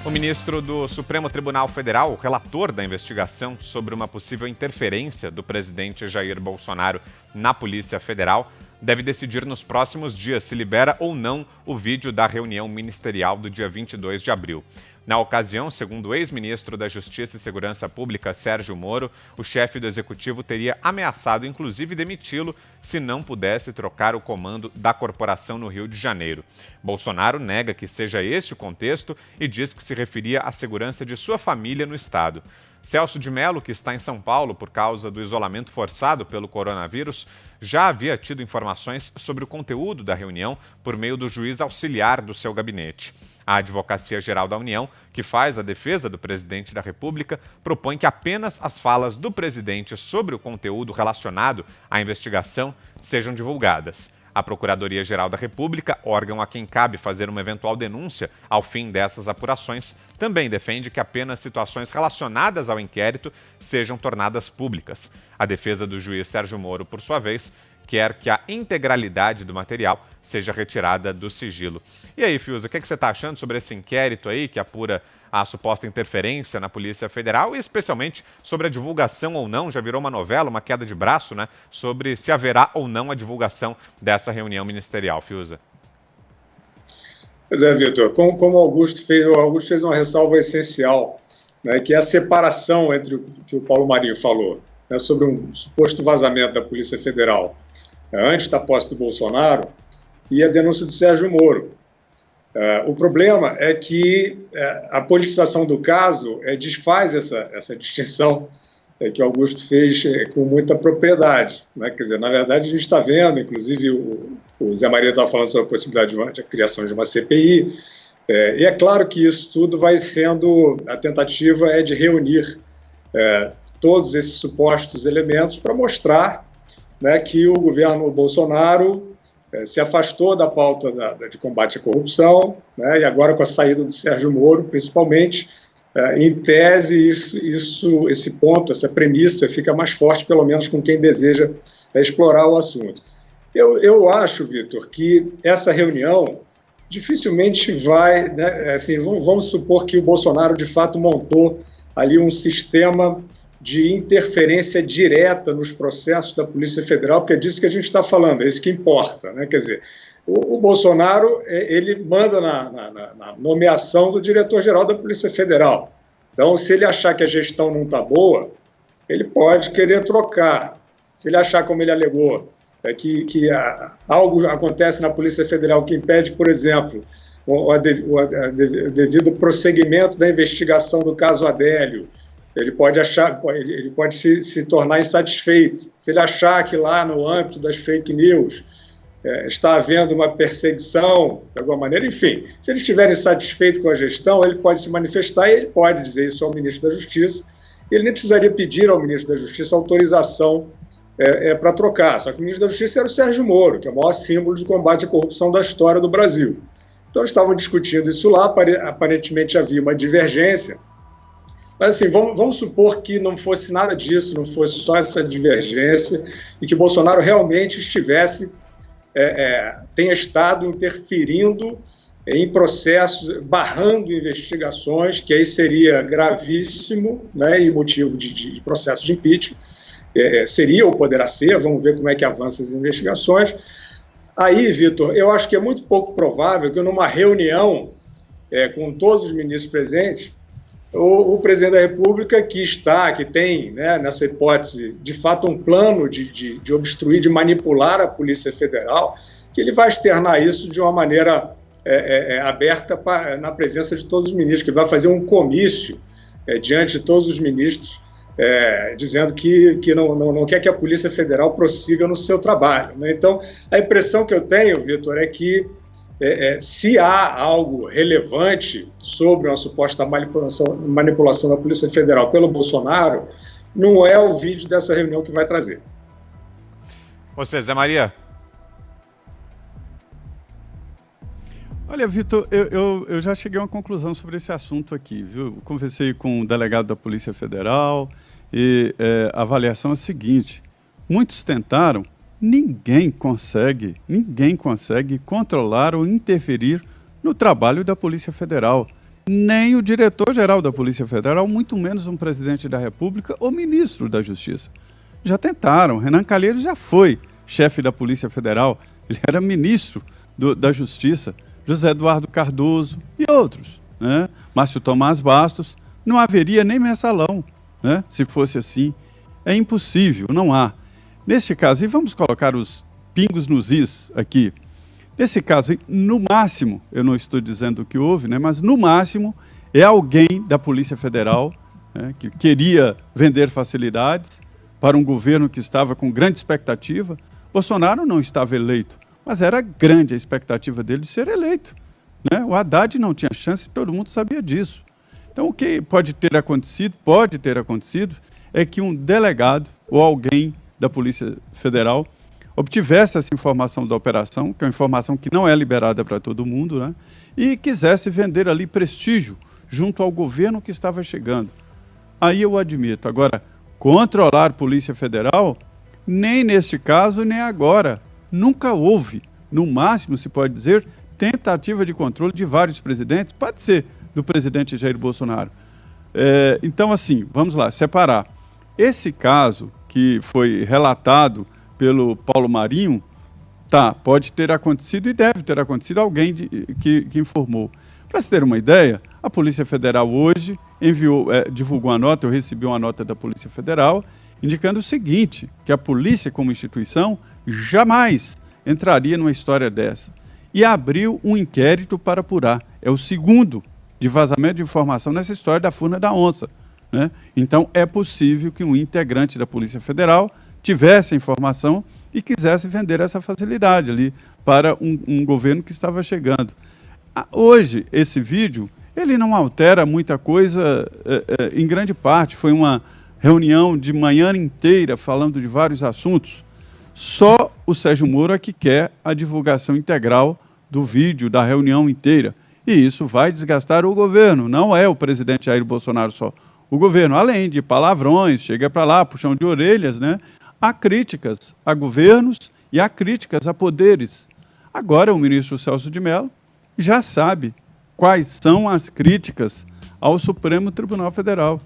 O ministro do Supremo Tribunal Federal, relator da investigação sobre uma possível interferência do presidente Jair Bolsonaro na Polícia Federal, deve decidir nos próximos dias se libera ou não o vídeo da reunião ministerial do dia 22 de abril. Na ocasião, segundo o ex-ministro da Justiça e Segurança Pública, Sérgio Moro, o chefe do executivo teria ameaçado, inclusive, demiti-lo se não pudesse trocar o comando da corporação no Rio de Janeiro. Bolsonaro nega que seja este o contexto e diz que se referia à segurança de sua família no estado. Celso de Mello, que está em São Paulo por causa do isolamento forçado pelo coronavírus, já havia tido informações sobre o conteúdo da reunião por meio do juiz auxiliar do seu gabinete. A Advocacia Geral da União, que faz a defesa do presidente da República, propõe que apenas as falas do presidente sobre o conteúdo relacionado à investigação sejam divulgadas. A Procuradoria-Geral da República, órgão a quem cabe fazer uma eventual denúncia ao fim dessas apurações, também defende que apenas situações relacionadas ao inquérito sejam tornadas públicas. A defesa do juiz Sérgio Moro, por sua vez, quer que a integralidade do material seja retirada do sigilo. E aí, Fiuza, o que você está achando sobre esse inquérito aí que apura a suposta interferência na Polícia Federal e especialmente sobre a divulgação ou não, já virou uma novela, uma queda de braço, né, sobre se haverá ou não a divulgação dessa reunião ministerial, Fiuza? Pois é, Vitor, como o Augusto fez uma ressalva essencial, né, que é a separação entre o que o Paulo Marinho falou, né, sobre um suposto vazamento da Polícia Federal antes da posse do Bolsonaro e a denúncia do Sérgio Moro. O problema é que a politização do caso desfaz essa distinção que o Augusto fez com muita propriedade, né? Quer dizer, na verdade, a gente está vendo, inclusive o Zé Maria estava falando sobre a possibilidade de criação de uma CPI, e é claro que isso tudo vai sendo, a tentativa é de reunir todos esses supostos elementos para mostrar, né, que o governo Bolsonaro se afastou da pauta de combate à corrupção, né, e agora com a saída do Sérgio Moro, principalmente, em tese, esse ponto, essa premissa fica mais forte, pelo menos com quem deseja explorar o assunto. Eu acho, Vitor, que essa reunião dificilmente vai, né, assim, vamos supor que o Bolsonaro de fato montou ali um sistema de interferência direta nos processos da Polícia Federal, porque é disso que a gente está falando, é isso que importa, né? Quer dizer, o Bolsonaro, ele manda na nomeação do diretor-geral da Polícia Federal. Então, se ele achar que a gestão não está boa, ele pode querer trocar. Se ele achar, como ele alegou, que algo acontece na Polícia Federal que impede, por exemplo, o devido prosseguimento da investigação do caso Adélio, ele pode se tornar insatisfeito. Se ele achar que lá no âmbito das fake news está havendo uma perseguição, de alguma maneira, enfim, se ele estiver insatisfeito com a gestão, ele pode se manifestar e ele pode dizer isso ao ministro da Justiça. Ele nem precisaria pedir ao ministro da Justiça autorização para trocar. Só que o ministro da Justiça era o Sérgio Moro, que é o maior símbolo de combate à corrupção da história do Brasil. Então, eles estavam discutindo isso lá, aparentemente havia uma divergência. Mas, assim, vamos supor que não fosse nada disso, não fosse só essa divergência e que Bolsonaro realmente tenha estado interferindo em processos, barrando investigações, que aí seria gravíssimo, né, e motivo de processo de impeachment. Seria ou poderá ser, vamos ver como é que avançam as investigações. Aí, Vitor, eu acho que é muito pouco provável que numa reunião com todos os ministros presentes, o presidente da República, que tem, né, nessa hipótese, de fato, um plano de obstruir, de manipular a Polícia Federal, que ele vai externar isso de uma maneira aberta na presença de todos os ministros, que vai fazer um comício diante de todos os ministros, dizendo que não quer que a Polícia Federal prossiga no seu trabalho, né? Então, a impressão que eu tenho, Vitor, é que se há algo relevante sobre uma suposta manipulação da Polícia Federal pelo Bolsonaro, não é o vídeo dessa reunião que vai trazer. Você, Zé Maria? Olha, Vitor, eu já cheguei a uma conclusão sobre esse assunto aqui, viu? Conversei com o delegado da Polícia Federal e a avaliação é a seguinte: muitos tentaram, ninguém consegue controlar ou interferir no trabalho da Polícia Federal. nem o diretor-geral da Polícia Federal, muito menos um presidente da República ou ministro da Justiça. Já tentaram. Renan Calheiros já foi chefe da Polícia Federal, ele era ministro da Justiça. José Eduardo Cardoso e outros, né? Márcio Tomás Bastos, não haveria nem mensalão, né? Se fosse assim. É impossível, não há. Neste caso, e vamos colocar os pingos nos is aqui, nesse caso, no máximo, eu não estou dizendo o que houve, né? Mas no máximo é alguém da Polícia Federal, né, que queria vender facilidades para um governo que estava com grande expectativa. Bolsonaro não estava eleito, mas era grande a expectativa dele de ser eleito, né? O Haddad não tinha chance, todo mundo sabia disso. Então, o que pode ter acontecido, é que um delegado ou alguém da Polícia Federal obtivesse essa informação da operação, que é uma informação que não é liberada para todo mundo, né? E quisesse vender ali prestígio junto ao governo que estava chegando. Aí eu admito. Agora, controlar a Polícia Federal, nem neste caso, nem agora. Nunca houve. No máximo, se pode dizer, tentativa de controle de vários presidentes, pode ser do presidente Jair Bolsonaro. Então, assim, vamos lá, separar. Esse caso que foi relatado pelo Paulo Marinho, pode ter acontecido e deve ter acontecido, alguém que informou. Para se ter uma ideia, a Polícia Federal hoje divulgou uma nota, eu recebi uma nota da Polícia Federal, indicando o seguinte, que a polícia como instituição jamais entraria numa história dessa. E abriu um inquérito para apurar. É o segundo de vazamento de informação nessa história da Furna da Onça, né? Então, é possível que um integrante da Polícia Federal tivesse a informação e quisesse vender essa facilidade ali para um governo que estava chegando. Hoje, esse vídeo, ele não altera muita coisa, em grande parte. Foi uma reunião de manhã inteira falando de vários assuntos. Só o Sérgio Moro é que quer a divulgação integral do vídeo, da reunião inteira. E isso vai desgastar o governo, não é o presidente Jair Bolsonaro só. O governo, além de palavrões, chega para lá, puxão de orelhas, né? Há críticas a governos e há críticas a poderes. Agora o ministro Celso de Mello já sabe quais são as críticas ao Supremo Tribunal Federal,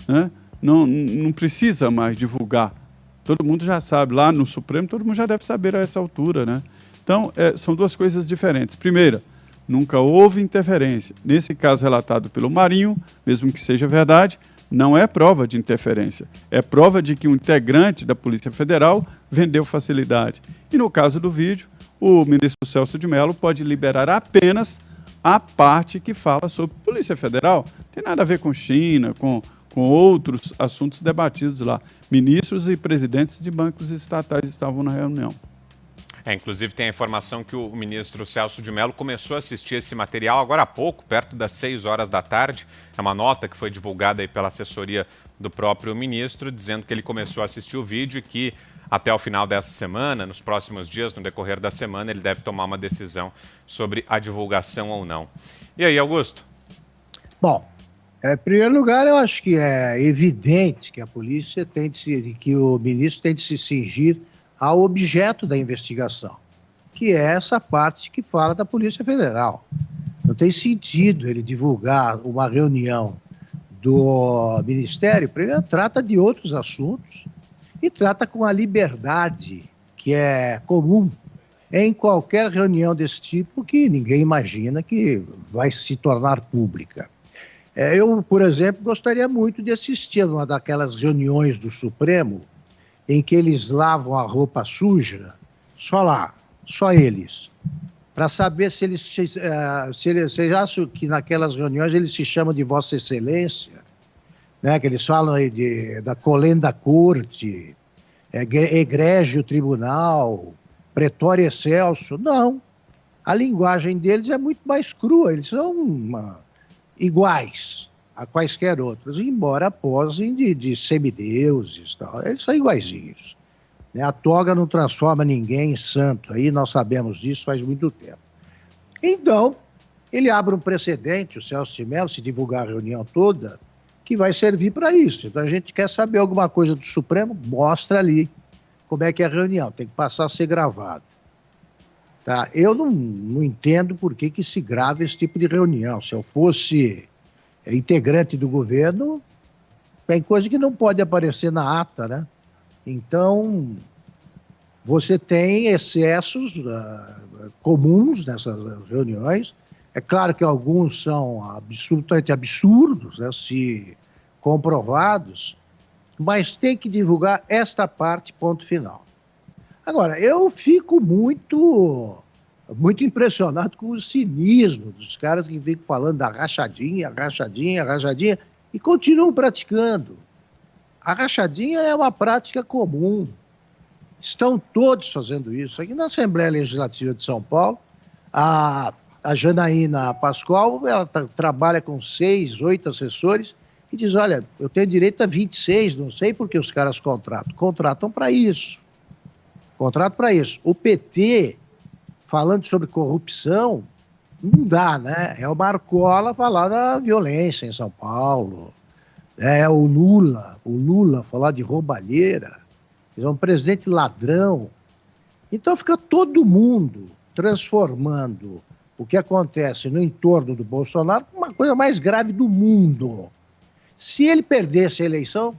né? Não precisa mais divulgar. Todo mundo já sabe, lá no Supremo, todo mundo já deve saber a essa altura, né? Então, são duas coisas diferentes. Primeira, nunca houve interferência. Nesse caso relatado pelo Marinho, mesmo que seja verdade, não é prova de interferência. É prova de que um integrante da Polícia Federal vendeu facilidade. E no caso do vídeo, o ministro Celso de Mello pode liberar apenas a parte que fala sobre Polícia Federal. Não tem nada a ver com China, com outros assuntos debatidos lá. Ministros e presidentes de bancos estatais estavam na reunião. Inclusive tem a informação que o ministro Celso de Mello começou a assistir esse material agora há pouco, perto das 6 horas da tarde. É uma nota que foi divulgada aí pela assessoria do próprio ministro, dizendo que ele começou a assistir o vídeo e que até o final dessa semana, nos próximos dias, no decorrer da semana, ele deve tomar uma decisão sobre a divulgação ou não. E aí, Augusto? Bom, em primeiro lugar, eu acho que é evidente que a polícia que o ministro tem de se cingir ao objeto da investigação, que é essa parte que fala da Polícia Federal. Não tem sentido ele divulgar uma reunião do Ministério, primeiro trata de outros assuntos e trata com a liberdade que é comum em qualquer reunião desse tipo que ninguém imagina que vai se tornar pública. Eu, por exemplo, gostaria muito de assistir a uma daquelas reuniões do Supremo em que eles lavam a roupa suja, só eles, para saber se vocês acham que naquelas reuniões eles se chamam de Vossa Excelência, né, que eles falam aí da colenda corte, egrégio tribunal, pretório excelso. Não, a linguagem deles é muito mais crua, eles são iguais a quaisquer outros, embora posem de semideuses, tal. Eles são iguaizinhos. Né? A toga não transforma ninguém em santo, aí nós sabemos disso faz muito tempo. Então, ele abre um precedente, o Celso de Mello, se divulgar a reunião toda, que vai servir para isso. Então, a gente quer saber alguma coisa do Supremo, mostra ali como é que é a reunião, tem que passar a ser gravado. Tá? Eu não entendo por que se grava esse tipo de reunião. Se eu fosse integrante do governo, tem coisa que não pode aparecer na ata, né? Então, você tem excessos comuns nessas reuniões. É claro que alguns são absolutamente absurdos, né, se comprovados, mas tem que divulgar esta parte, ponto final. Agora, eu fico muito impressionado com o cinismo dos caras que ficam falando da rachadinha, e continuam praticando. A rachadinha é uma prática comum. Estão todos fazendo isso. Aqui na Assembleia Legislativa de São Paulo, a Janaína Pascoal, ela trabalha com 6, 8 assessores e diz, olha, eu tenho direito a 26, não sei por que os caras contratam para isso. Contrato para isso. O PT, falando sobre corrupção, não dá, né? É o Marcola falar da violência em São Paulo. É o Lula falar de roubalheira. É um presidente ladrão. Então fica todo mundo transformando o que acontece no entorno do Bolsonaro uma coisa mais grave do mundo. Se ele perdesse a eleição,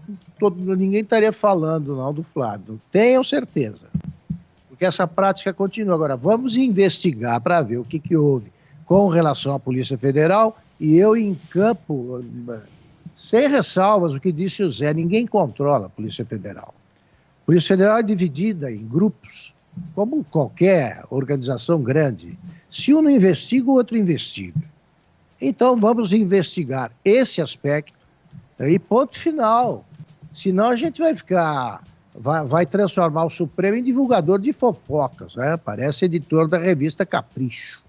ninguém estaria falando não do Flávio. Tenham certeza. Porque essa prática continua. Agora, vamos investigar para ver o que houve com relação à Polícia Federal, e eu encampo, sem ressalvas, o que disse o Zé, ninguém controla a Polícia Federal. A Polícia Federal é dividida em grupos, como qualquer organização grande. Se um não investiga, o outro investiga. Então, vamos investigar esse aspecto e ponto final. Senão a gente vai transformar o Supremo em divulgador de fofocas, né? Parece editor da revista Capricho.